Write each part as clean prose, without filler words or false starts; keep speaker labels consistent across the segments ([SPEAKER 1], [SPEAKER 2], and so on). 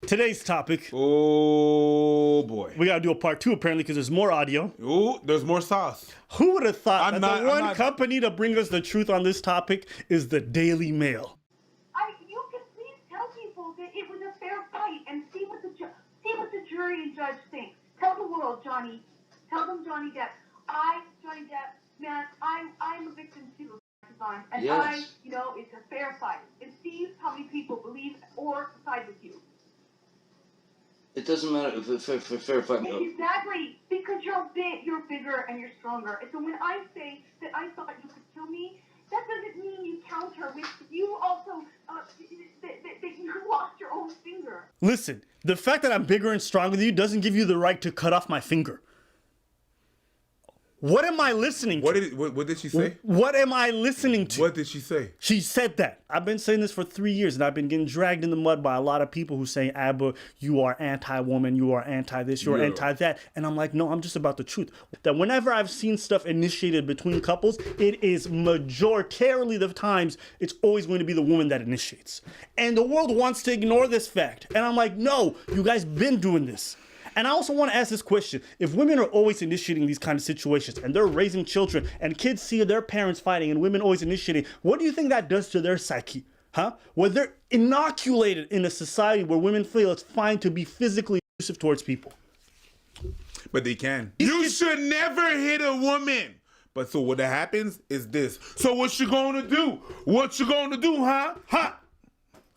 [SPEAKER 1] Today's topic.
[SPEAKER 2] Oh boy.
[SPEAKER 1] We gotta do a part 2 apparently because there's more audio.
[SPEAKER 2] Ooh, there's more sauce.
[SPEAKER 1] Who would have thought
[SPEAKER 2] I'm
[SPEAKER 1] that
[SPEAKER 2] not-
[SPEAKER 1] the
[SPEAKER 2] I'm
[SPEAKER 1] one
[SPEAKER 2] not-
[SPEAKER 1] company to bring us the truth on this topic is the Daily Mail?
[SPEAKER 3] You can please tell people that it was a fair fight and see what the jury and judge think. Tell the world, Johnny. Tell them, Johnny Depp. Johnny Depp, man, I'm a victim too. And
[SPEAKER 4] Yes.
[SPEAKER 3] it's a fair fight. And see how many people believe or side with you.
[SPEAKER 4] It doesn't matter if it's fair fight.
[SPEAKER 3] Exactly, because you're bigger and you're stronger. And so when I say that I thought you could kill me, that doesn't mean you counter with you also that you lost your own finger.
[SPEAKER 1] Listen, the fact that I'm bigger and stronger than you doesn't give you the right to cut off my finger. What am I listening to?
[SPEAKER 2] What did she say?
[SPEAKER 1] What am I listening to?
[SPEAKER 2] What did she say?
[SPEAKER 1] She said that. I've been saying this for 3 years, and I've been getting dragged in the mud by a lot of people who say, Abba, you are anti-woman, you are anti-this, you are anti-that. And I'm like, no, I'm just about the truth. That whenever I've seen stuff initiated between couples, it is majoritarily the times, it's always going to be the woman that initiates. And the world wants to ignore this fact. And I'm like, no, you guys been doing this. And I also want to ask this question. If women are always initiating these kind of situations and they're raising children and kids see their parents fighting and women always initiating, what do you think that does to their psyche? Huh? Well, they're inoculated in a society where women feel it's fine to be physically abusive towards people.
[SPEAKER 2] But they can. You should never hit a woman. But so what happens is this. So what you gonna do? What you gonna do, huh? Huh?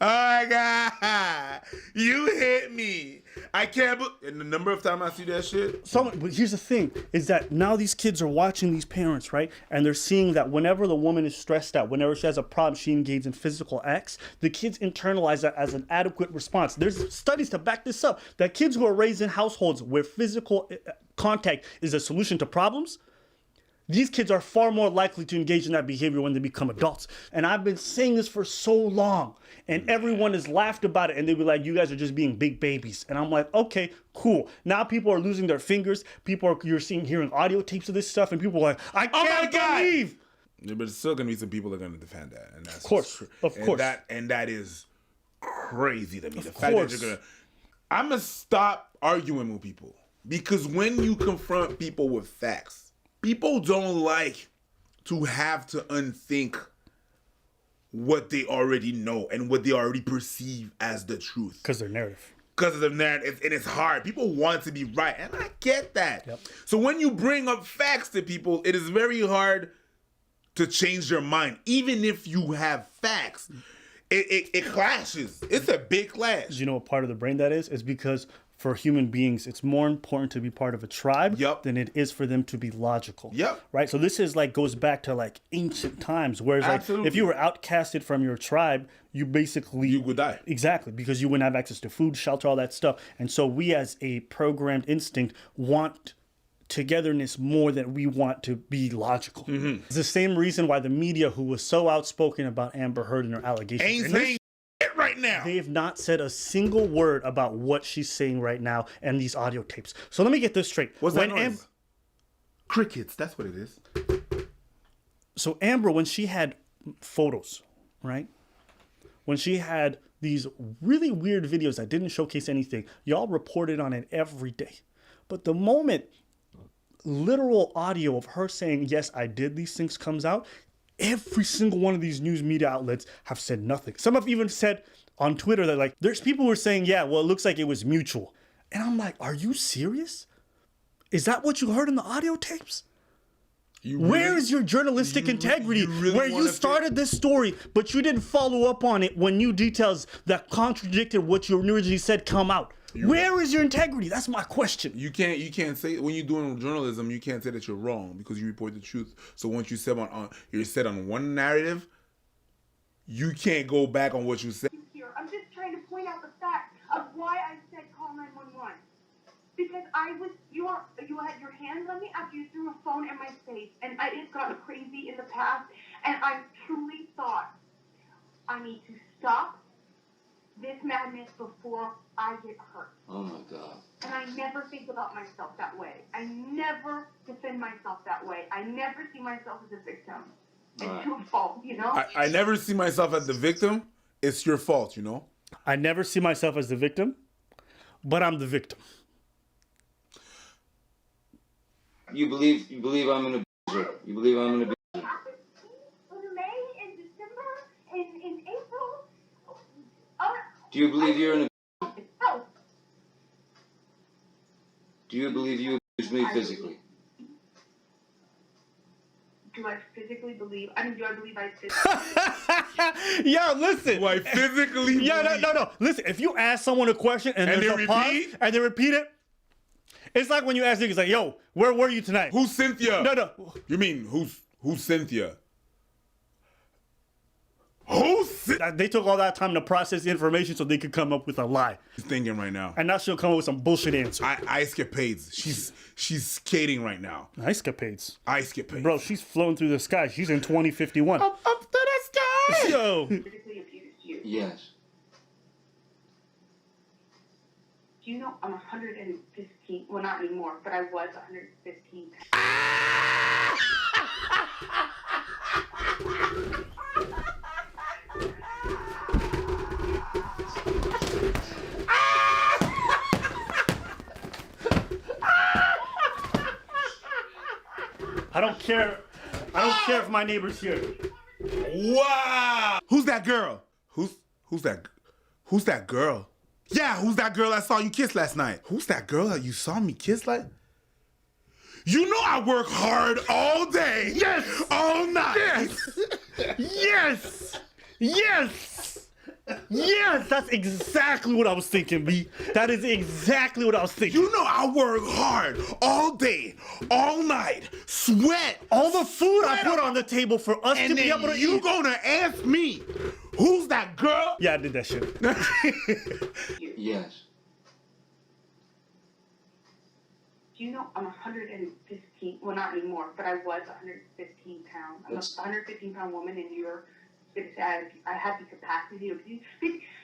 [SPEAKER 2] Oh my God, you hit me. I can't believe, and the number of times I see that shit.
[SPEAKER 1] But here's the thing, is that now these kids are watching these parents, right? And they're seeing that whenever the woman is stressed out, whenever she has a problem, she engages in physical acts, the kids internalize that as an adequate response. There's studies to back this up, that kids who are raised in households where physical contact is a solution to problems, these kids are far more likely to engage in that behavior when they become adults. And I've been saying this for so long, and everyone has laughed about it, and they be like, you guys are just being big babies. And I'm like, okay, cool. Now people are losing their fingers. You're hearing audio tapes of this stuff, and people are like, I can't believe.
[SPEAKER 2] Yeah, but it's still gonna be some people that are gonna defend that, and that's
[SPEAKER 1] of course.
[SPEAKER 2] And that is crazy to me. The fact that I'm gonna stop arguing with people, because when you confront people with facts, people don't like to have to unthink what they already know and what they already perceive as the truth.
[SPEAKER 1] Because they're narrative.
[SPEAKER 2] Because of the narrative, and it's hard. People want to be right, and I get that. Yep. So when you bring up facts to people, it is very hard to change their mind. Even if you have facts, it clashes. It's a big clash.
[SPEAKER 1] You know what part of the brain that is? It's because for human beings, it's more important to be part of a tribe than it is for them to be logical. Right? So this is goes back to ancient times, whereas if you were outcasted from your tribe, you would die. Exactly, because you wouldn't have access to food, shelter, all that stuff. And so we as a programmed instinct want togetherness more than we want to be logical. Mm-hmm. It's the same reason why the media, who was so outspoken about Amber Heard and her allegations,
[SPEAKER 2] right now,
[SPEAKER 1] they have not said a single word about what she's saying right now and these audio tapes. So let me get this straight.
[SPEAKER 2] What's that noise? Crickets, that's what it is.
[SPEAKER 1] So Amber, when she had photos, right? When she had these really weird videos that didn't showcase anything, y'all reported on it every day. But the moment literal audio of her saying, yes, I did these things comes out, every single one of these news media outlets have said nothing. Some have even said on Twitter that there's people who are saying, yeah, well, it looks like it was mutual. And I'm like, are you serious? Is that what you heard in the audio tapes? Where is your journalistic integrity? Where you started this story, but you didn't follow up on it when new details that contradicted what you originally said come out. Where is your integrity? That's my question.
[SPEAKER 2] You can't say, when you're doing journalism, you can't say that you're wrong because you report the truth. So once you're set on one narrative, you can't go back on what you said.
[SPEAKER 3] I'm just trying to point out the fact of why I said call 911. Because you had your hands on me after you threw a phone in my face, and it got crazy in the past, and I truly thought I need to stop this madness before I get hurt.
[SPEAKER 4] Oh my God.
[SPEAKER 3] And I never think about myself that way. I never defend myself that way. I never see myself as a victim. It's your fault, you know?
[SPEAKER 2] I never see myself as the victim. It's your fault, you know?
[SPEAKER 1] I never see myself as the victim. but I'm the victim.
[SPEAKER 4] You believe I'm an abuser. You believe I'm an abuser.
[SPEAKER 3] In May, in December, in April.
[SPEAKER 4] Do you believe you're an abuser?
[SPEAKER 3] No.
[SPEAKER 4] Do you believe you abused me physically?
[SPEAKER 3] Do I physically believe? I mean, do I believe I physically?
[SPEAKER 1] Yeah, listen.
[SPEAKER 2] Like physically.
[SPEAKER 1] Yeah, no. Listen, if you ask someone a question and
[SPEAKER 2] And
[SPEAKER 1] there's
[SPEAKER 2] they
[SPEAKER 1] a pause
[SPEAKER 2] repeat?
[SPEAKER 1] and they repeat it, it's like when you ask niggas like, yo, where were you tonight?
[SPEAKER 2] Who's Cynthia?
[SPEAKER 1] No.
[SPEAKER 2] You mean who's Cynthia? Who's Cynthia?
[SPEAKER 1] They took all that time to process the information so they could come up with a lie.
[SPEAKER 2] She's thinking right now.
[SPEAKER 1] And now she'll come up with some bullshit answer.
[SPEAKER 2] Ice capades. She's skating right now.
[SPEAKER 1] Ice capades.
[SPEAKER 2] Ice capades.
[SPEAKER 1] Bro, she's floating through the sky. She's in 2051.
[SPEAKER 2] Up to the sky.
[SPEAKER 1] Yo.
[SPEAKER 3] Physically abused you.
[SPEAKER 4] Yes.
[SPEAKER 3] Do you know I'm 115? Well, not anymore, but I was 115 pounds.
[SPEAKER 1] I don't care. I don't care if my neighbor's here.
[SPEAKER 2] Wow. Who's that girl? Who's that girl? Yeah, who's that girl I saw you kiss last night? Who's that girl that you saw me kiss like? You know I work hard all day.
[SPEAKER 1] Yes.
[SPEAKER 2] All night.
[SPEAKER 1] Yes. Yes, that's exactly what I was thinking, B. That is exactly what I was thinking.
[SPEAKER 2] You know I work hard all day, all night, sweat.
[SPEAKER 1] All the food I put on the table for us to
[SPEAKER 2] And
[SPEAKER 1] be able
[SPEAKER 2] then
[SPEAKER 1] to
[SPEAKER 2] you
[SPEAKER 1] eat.
[SPEAKER 2] gonna ask me, who's that girl?
[SPEAKER 1] Yeah, I did that shit.
[SPEAKER 4] Yes.
[SPEAKER 3] Do you know I'm 115? Well, not anymore, but I was 115 pounds. I'm a 115 pound woman, and you're going to say I have the capacity to abuse.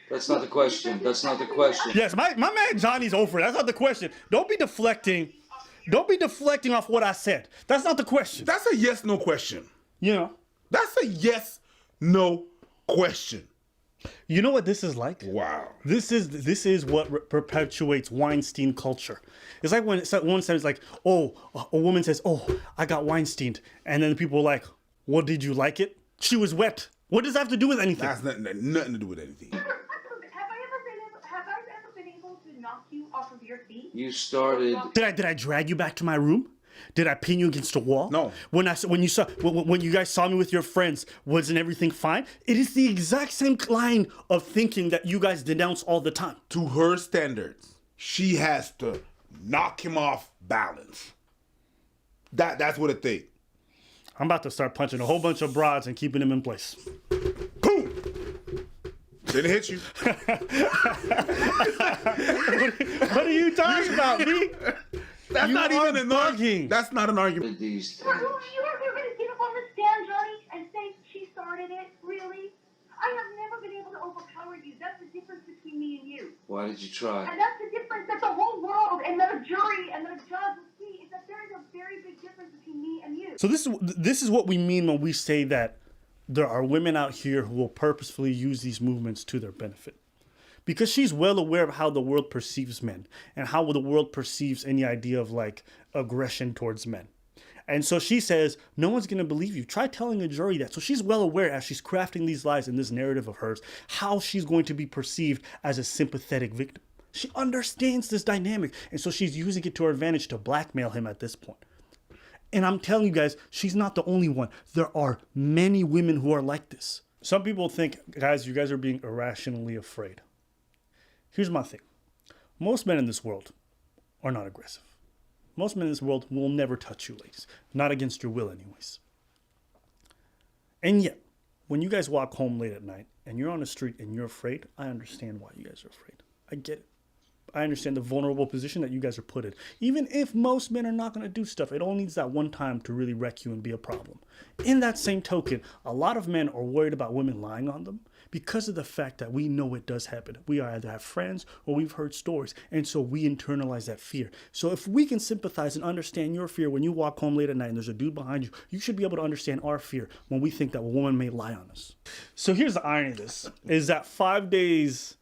[SPEAKER 4] That's not the question. That's not the question.
[SPEAKER 1] Yes, my man Johnny's over. That's not the question. Don't be deflecting. Don't be deflecting off what I said. That's not the question.
[SPEAKER 2] That's a yes/no question.
[SPEAKER 1] You know.
[SPEAKER 2] That's a yes/no question.
[SPEAKER 1] You know what this is like?
[SPEAKER 2] Wow.
[SPEAKER 1] This is what perpetuates Weinstein culture. It's like when one says like, oh, a woman says, oh, I got Weinsteined, and then people are like, well, did you like it? She was wet. What does that have to do with anything?
[SPEAKER 2] That's nothing to do with anything.
[SPEAKER 3] Have I ever been able to knock you off of your feet?
[SPEAKER 4] You started.
[SPEAKER 1] Did I drag you back to my room? Did I pin you against a wall?
[SPEAKER 2] No.
[SPEAKER 1] When you guys saw me with your friends, wasn't everything fine? It is the exact same line of thinking that you guys denounce all the time.
[SPEAKER 2] To her standards, she has to knock him off balance. That's what it takes.
[SPEAKER 1] I'm about to start punching a whole bunch of broads and keeping them in place.
[SPEAKER 2] Boom! Didn't hit you.
[SPEAKER 1] What are you talking about, me?
[SPEAKER 2] That's
[SPEAKER 1] You
[SPEAKER 2] not
[SPEAKER 1] are
[SPEAKER 2] even an
[SPEAKER 1] bugging.
[SPEAKER 2] argument. That's not an argument.
[SPEAKER 4] These
[SPEAKER 3] You're
[SPEAKER 4] things.
[SPEAKER 3] going to get up on the stand, Johnny, and say she started it? Really? I have never been able to overpower you. That's the difference between me and you.
[SPEAKER 4] Why did you try?
[SPEAKER 3] And that's the difference that the whole world and the jury and the judge will see is that there is a very big difference between me and you.
[SPEAKER 1] So this is what we mean when we say that there are women out here who will purposefully use these movements to their benefit. Because she's well aware of how the world perceives men and how the world perceives any idea of like aggression towards men. And so she says, no one's going to believe you. Try telling a jury that. So she's well aware as she's crafting these lies in this narrative of hers, how she's going to be perceived as a sympathetic victim. She understands this dynamic. And so she's using it to her advantage to blackmail him at this point. And I'm telling you guys, she's not the only one. There are many women who are like this. Some people think, guys, you guys are being irrationally afraid. Here's my thing. Most men in this world are not aggressive. Most men in this world will never touch you, ladies. Not against your will, anyways. And yet, when you guys walk home late at night and you're on the street and you're afraid, I understand why you guys are afraid. I get it. I understand the vulnerable position that you guys are put in. Even if most men are not going to do stuff, it only needs that one time to really wreck you and be a problem. In that same token, a lot of men are worried about women lying on them because of the fact that we know it does happen. We either have friends or we've heard stories, and so we internalize that fear. So if we can sympathize and understand your fear when you walk home late at night and there's a dude behind you, you should be able to understand our fear when we think that a woman may lie on us. So here's the irony of this, is that 5 days...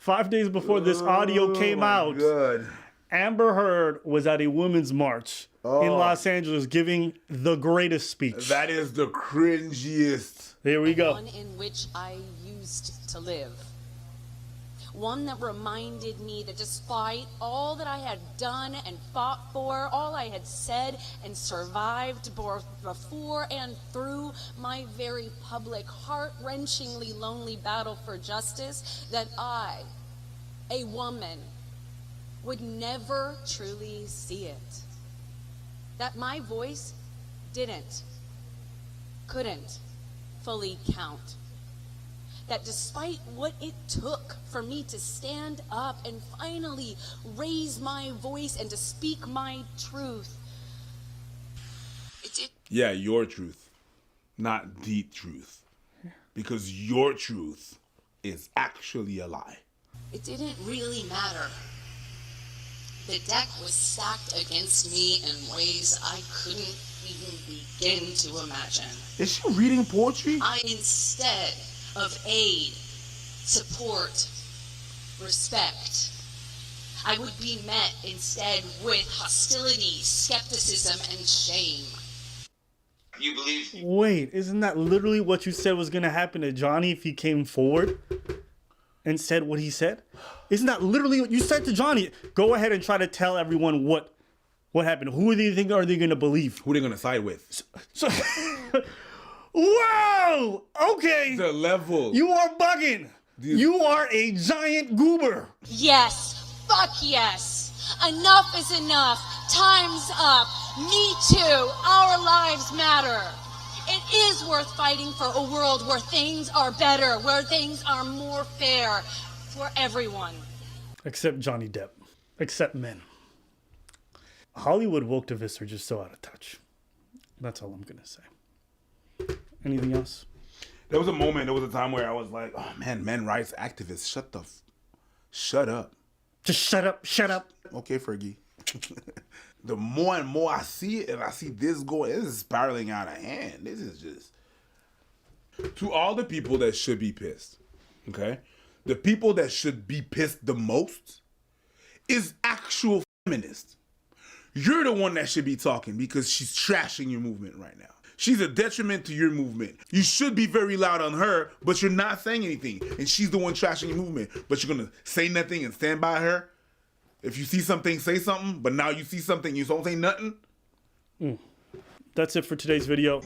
[SPEAKER 1] 5 days before this audio came out,
[SPEAKER 2] Good.
[SPEAKER 1] Amber Heard was at a women's march in Los Angeles giving the greatest speech.
[SPEAKER 2] That is the cringiest.
[SPEAKER 1] Here we go.
[SPEAKER 5] One in which I used to live. One that reminded me that despite all that I had done and fought for, all I had said and survived both before and through my very public, heart-wrenchingly lonely battle for justice, that I, a woman, would never truly see it. That my voice couldn't fully count. That despite what it took for me to stand up and finally raise my voice and to speak my truth,
[SPEAKER 2] Yeah, your truth, not the truth. Because your truth is actually a lie.
[SPEAKER 5] it didn't really matter. The deck was stacked against me in ways I couldn't even begin to imagine.
[SPEAKER 2] Is she reading poetry?
[SPEAKER 5] Instead of aid, support, respect, I would be met instead with hostility, skepticism, and shame.
[SPEAKER 4] You believe
[SPEAKER 1] Wait, isn't that literally what you said was going to happen to Johnny if he came forward and said what he said? Isn't that literally what you said to Johnny? Go ahead and try to tell everyone what happened. Who do you think are they going to believe?
[SPEAKER 2] Who are they going to side with?
[SPEAKER 1] So, whoa! Okay.
[SPEAKER 2] The level.
[SPEAKER 1] You are bugging. You are a giant goober.
[SPEAKER 5] Yes, fuck yes. Enough is enough. Time's up. Me too. Our lives matter. It is worth fighting for a world where things are better, where things are more fair for everyone.
[SPEAKER 1] Except Johnny Depp. Except men. Hollywood woketivists are just so out of touch. That's all I'm going to say. Anything else?
[SPEAKER 2] There was a time where I was like, oh man, men rights activists, shut up.
[SPEAKER 1] Just shut up. Shut up.
[SPEAKER 2] Okay, Fergie. The more and more I see it, and I see this going, this is spiraling out of hand. This is just... To all the people that should be pissed, okay? The people that should be pissed the most is actual feminists. You're the one that should be talking because she's trashing your movement right now. She's a detriment to your movement. You should be very loud on her, but you're not saying anything. And she's the one trashing your movement. But you're going to say nothing and stand by her? If you see something, say something. But now you see something, you don't say nothing?
[SPEAKER 1] That's it for today's video.